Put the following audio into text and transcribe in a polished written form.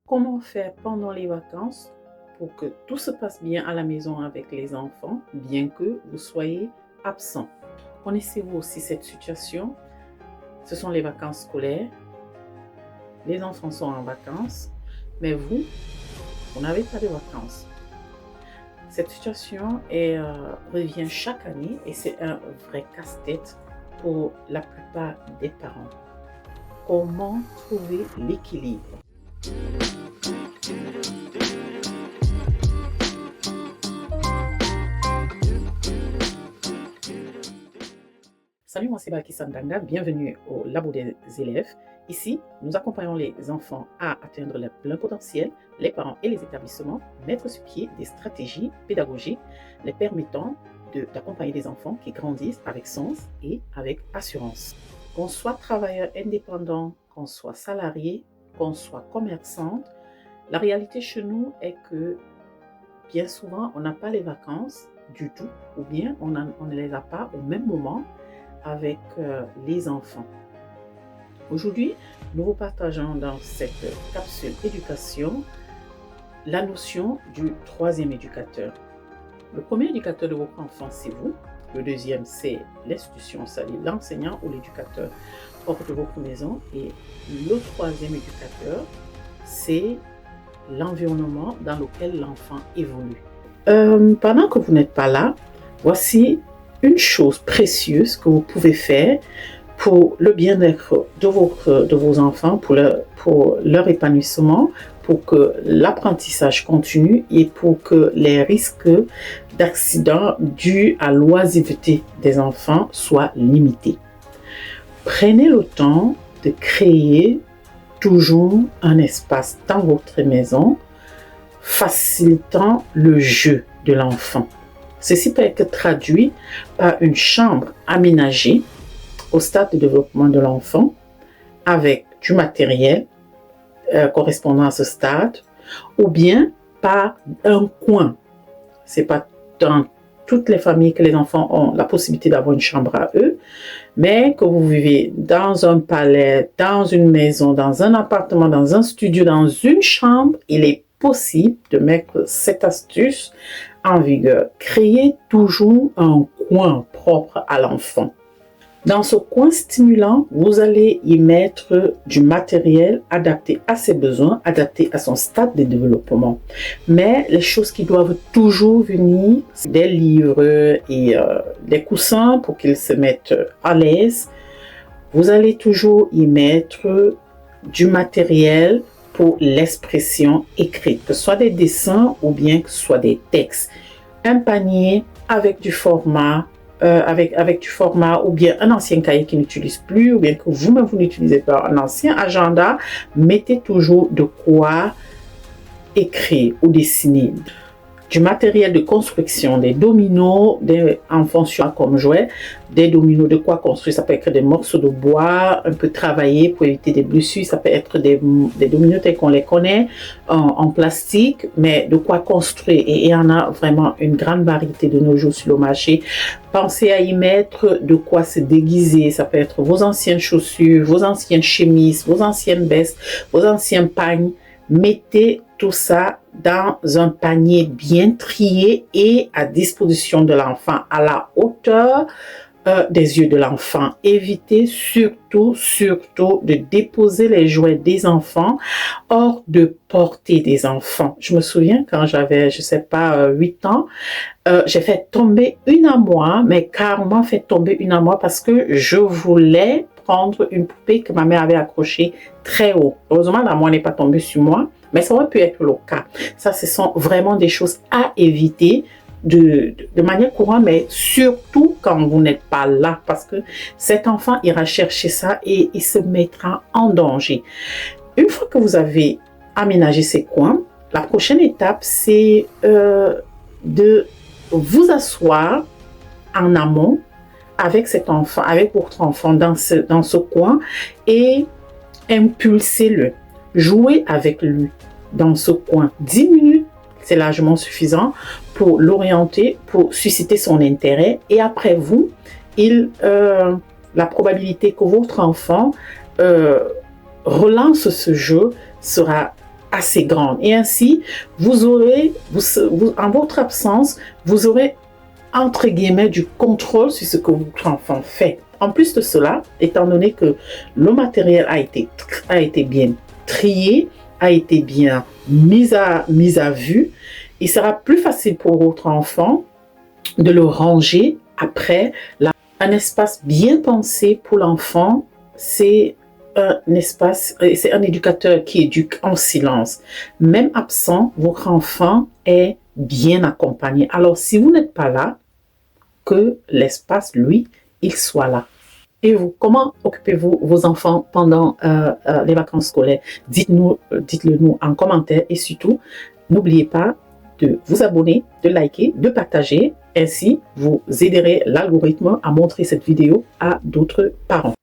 Comment faire pendant les vacances pour que tout se passe bien à la maison avec les enfants, bien que vous soyez absent? Connaissez-vous aussi cette situation? Ce sont les vacances scolaires, les enfants sont en vacances, mais vous n'avez pas de vacances. Cette situation revient chaque année et c'est un vrai casse-tête pour la plupart des parents. Comment trouver l'équilibre? Salut, moi c'est Balkis Sandanga, bienvenue au Labo des élèves. Ici, nous accompagnons les enfants à atteindre leur plein potentiel, les parents et les établissements mettre sur pied des stratégies pédagogiques les permettant d'accompagner des enfants qui grandissent avec sens et avec assurance. Qu'on soit travailleur indépendant, qu'on soit salarié, qu'on soit commerçante, la réalité chez nous est que bien souvent, on n'a pas les vacances du tout, ou bien on ne les a pas au même moment avec les enfants. Aujourd'hui, nous vous partageons dans cette capsule éducation la notion du troisième éducateur. Le premier éducateur de votre enfant, c'est vous. Le deuxième, c'est l'institution, c'est-à-dire l'enseignant ou l'éducateur hors de votre maison. Et le troisième éducateur, c'est l'environnement dans lequel l'enfant évolue. Pendant que vous n'êtes pas là, voici une chose précieuse que vous pouvez faire pour le bien-être de vos enfants, pour leur épanouissement, pour que l'apprentissage continue et pour que les risques d'accidents dus à l'oisiveté des enfants soient limités. Prenez le temps de créer toujours un espace dans votre maison facilitant le jeu de l'enfant. Ceci peut être traduit par une chambre aménagée au stade de développement de l'enfant avec du matériel correspondant à ce stade ou bien par un coin. Ce n'est pas dans toutes les familles que les enfants ont la possibilité d'avoir une chambre à eux, mais que vous vivez dans un palais, dans une maison, dans un appartement, dans un studio, dans une chambre, il est possible de mettre cette astuce en vigueur. Créez toujours un coin propre à l'enfant. Dans ce coin stimulant, vous allez y mettre du matériel adapté à ses besoins, adapté à son stade de développement. Mais les choses qui doivent toujours venir, c'est des livres et des coussins pour qu'ils se mettent à l'aise. Vous allez toujours y mettre du matériel pour l'expression écrite, que ce soit des dessins ou bien que ce soit des textes. Un panier avec du format, ou bien un ancien cahier qui n'utilise plus, ou bien que vous-même vous n'utilisez pas, un ancien agenda, mettez toujours de quoi écrire ou dessiner. Du matériel de construction, des dominos, en fonction comme jouet, des dominos de quoi construire. Ça peut être des morceaux de bois, un peu travaillés pour éviter des blessures. Ça peut être des dominos tels qu'on les connaît, en plastique, mais de quoi construire. Et il y en a vraiment une grande variété de nos jours sur le marché. Pensez à y mettre de quoi se déguiser. Ça peut être vos anciennes chaussures, vos anciennes chemises, vos anciennes vestes, vos anciens pagnes. Mettez tout ça dans un panier bien trié et à disposition de l'enfant, à la hauteur des yeux de l'enfant. Évitez surtout de déposer les jouets des enfants hors de portée des enfants. Je me souviens quand j'avais, 8 ans, j'ai fait tomber une armoire, mais carrément fait tomber une armoire parce que je voulais prendre une poupée que ma mère avait accrochée très haut. Heureusement, l'armoire n'est pas tombée sur moi, mais ça aurait pu être le cas. Ça, ce sont vraiment des choses à éviter de manière courante, mais surtout quand vous n'êtes pas là, parce que cet enfant ira chercher ça et il se mettra en danger. Une fois que vous avez aménagé ces coins, la prochaine étape, c'est de vous asseoir en amont avec cet enfant, avec votre enfant dans ce coin et impulsez-le. Jouez avec lui dans ce coin. 10 minutes, c'est largement suffisant pour l'orienter, pour susciter son intérêt. Et après vous, la probabilité que votre enfant relance ce jeu sera assez grande. Et ainsi, vous aurez, en votre absence, vous aurez, entre guillemets, du contrôle sur ce que votre enfant fait. En plus de cela, étant donné que le matériel a été bien trié, a été bien mis à vue, il sera plus facile pour votre enfant de le ranger après. Un espace bien pensé pour l'enfant, c'est un espace, c'est un éducateur qui éduque en silence. Même absent, votre enfant est bien accompagné. Alors, si vous n'êtes pas là, que l'espace, lui, il soit là. Et vous, comment occupez-vous vos enfants pendant les vacances scolaires? Dites-le nous en commentaire et surtout, n'oubliez pas de vous abonner, de liker, de partager. Ainsi, vous aiderez l'algorithme à montrer cette vidéo à d'autres parents.